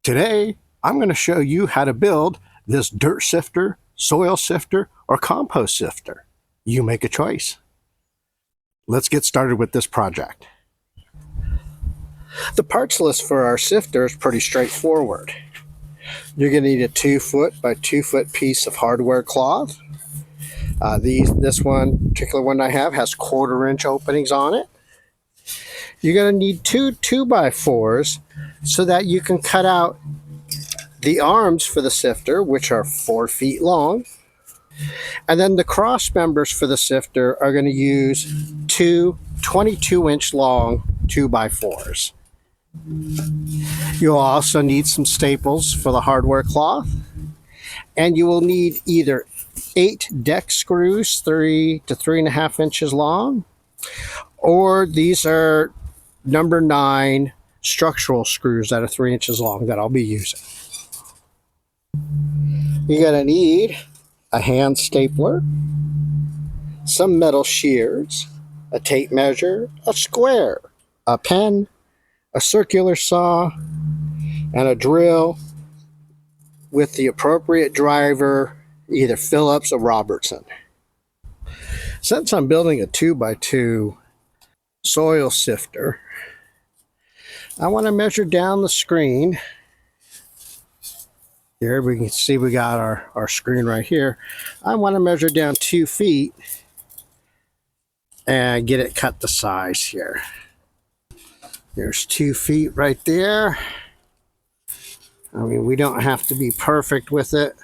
Today, I'm going to show you how to build this dirt sifter, soil sifter, or compost sifter. You make a choice. Let's get started with this project. The parts list for our sifter is pretty straightforward. You're going to need a 2-foot by 2-foot piece of hardware cloth. This particular one I have has 1/4-inch openings on it. You're going to need 2 2x4s so that you can cut out the arms for the sifter, which are 4 feet long. And then the cross members for the sifter are going to use 2 22-inch long 2x4s. You'll also need some staples for the hardware cloth. And you will need either 8 deck screws, 3 to 3.5 inches long, or these are number 9 structural screws that are 3 inches long that I'll be using. You're going to need a hand stapler, some metal shears, a tape measure, a square, a pen, a circular saw, and a drill with the appropriate driver, either Phillips or Robertson. Since I'm building a 2x2 soil sifter, I want to measure down the screen. Here we can see we got our screen right here. I want to measure down 2 feet and get it cut the size here. There's 2 feet right there. I mean, we don't have to be perfect with it.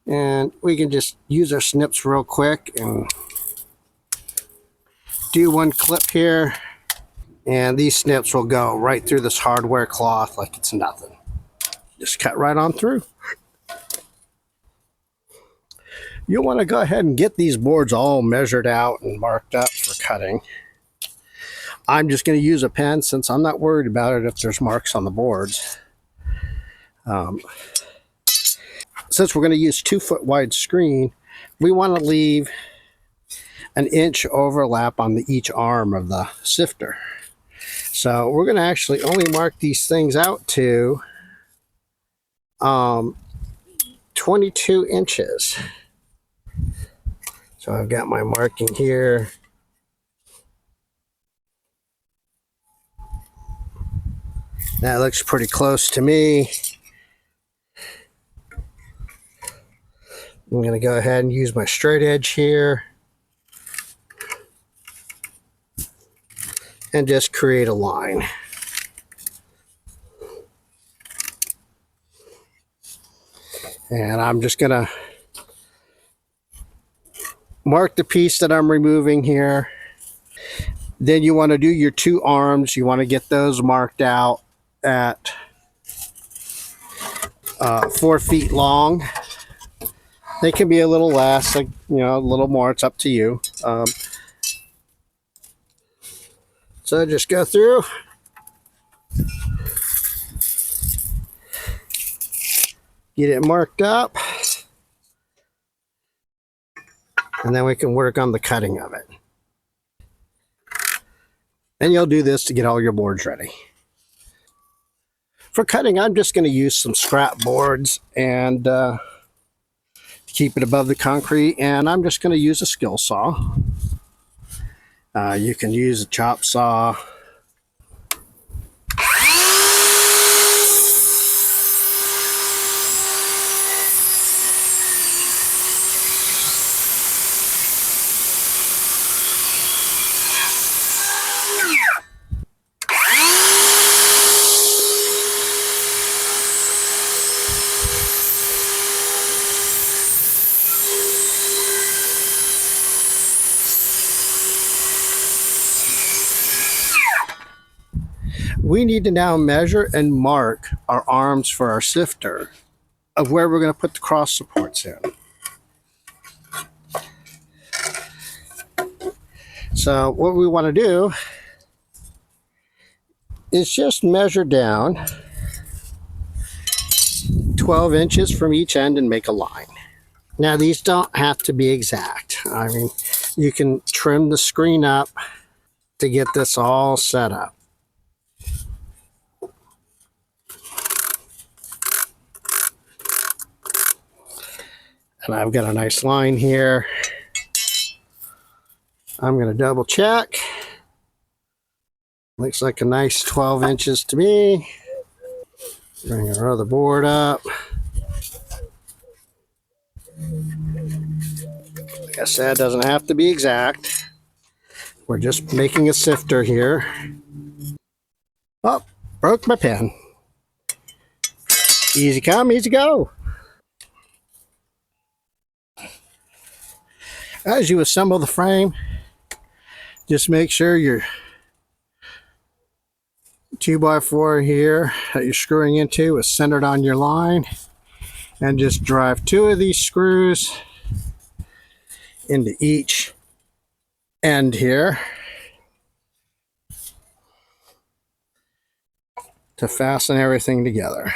And we can just use our snips real quick and do one clip here. And these snips will go right through this hardware cloth like it's nothing. Just cut right on through. You'll want to go ahead and get these boards all measured out and marked up for cutting. I'm just going to use a pen since I'm not worried about it if there's marks on the boards. Since we're going to use 2-foot wide screen, we want to leave an inch overlap on each arm of the sifter. So we're going to actually only mark these things out to 22 inches. So I've got my marking here. That looks pretty close to me. I'm going to go ahead and use my straight edge here and just create a line. And I'm just going to mark the piece that I'm removing here. Then you want to do your 2 arms. You want to get those marked out at 4 feet long. They can be a little less, like, a little more. It's up to you. So just go through. Get it marked up. And then we can work on the cutting of it. And you'll do this to get all your boards ready. For cutting, I'm just going to use some scrap boards and keep it above the concrete, and I'm just going to use a skill saw. You can use a chop saw. We need to now measure and mark our arms for our sifter of where we're going to put the cross supports in. So what we want to do is just measure down 12 inches from each end and make a line. Now these don't have to be exact. I mean, you can trim the screen up to get this all set up. And I've got a nice line here. I'm going to double check. Looks like a nice 12 inches to me. Bring our other board up. Like I said, doesn't have to be exact. We're just making a sifter here. Oh, broke my pen. Easy come, easy go. As you assemble the frame, just make sure your 2x4 here that you're screwing into is centered on your line, and just drive 2 of these screws into each end here to fasten everything together.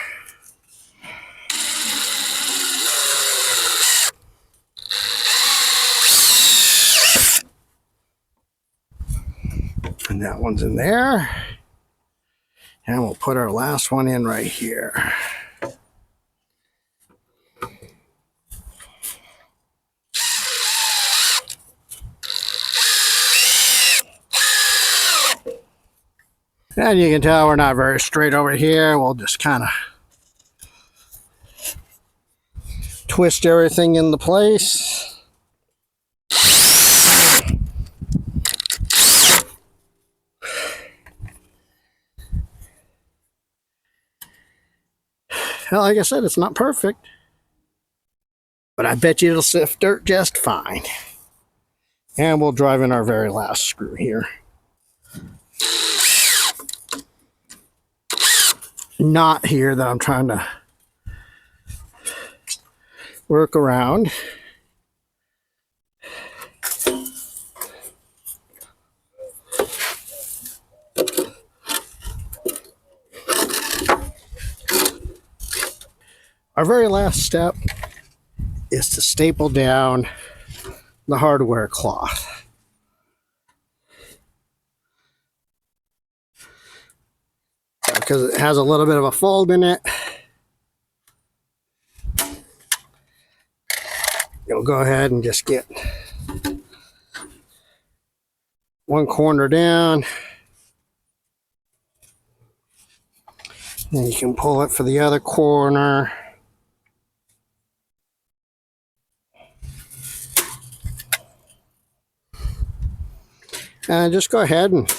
And that one's in there. And we'll put our last one in right here. And you can tell we're not very straight over here. We'll just kind of twist everything into place. Well, like I said, it's not perfect, but I bet you it'll sift dirt just fine. And we'll drive in our very last screw here. Knot here that I'm trying to work around. Our very last step is to staple down the hardware cloth. Because it has a little bit of a fold in it, you'll go ahead and just get one corner down, and you can pull it for the other corner. And just go ahead and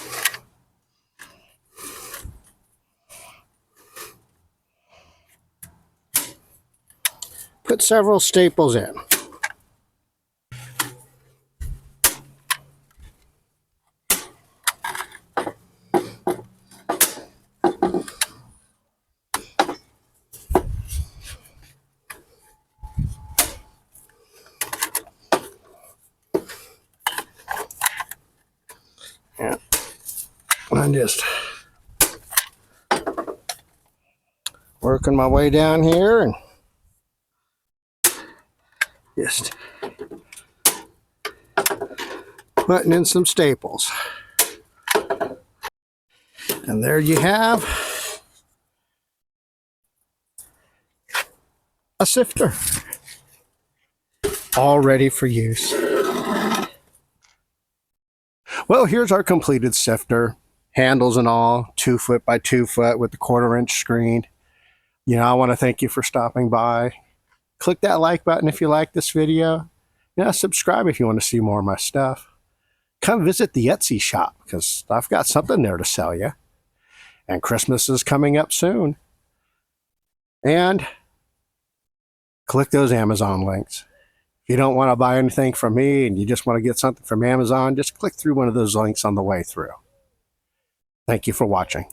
put several staples in. Yeah. I'm just working my way down here and just putting in some staples. And there you have a sifter, all ready for use. Well, here's our completed sifter, handles and all, 2 foot by 2 foot with the 1/4 inch screen. You know, I want to thank you for stopping by. Click that like button if you like this video. Subscribe if you want to see more of my stuff. Come visit the Etsy shop because I've got something there to sell you. And Christmas is coming up soon. And click those Amazon links. If you don't want to buy anything from me and you just want to get something from Amazon, just click through one of those links on the way through. Thank you for watching.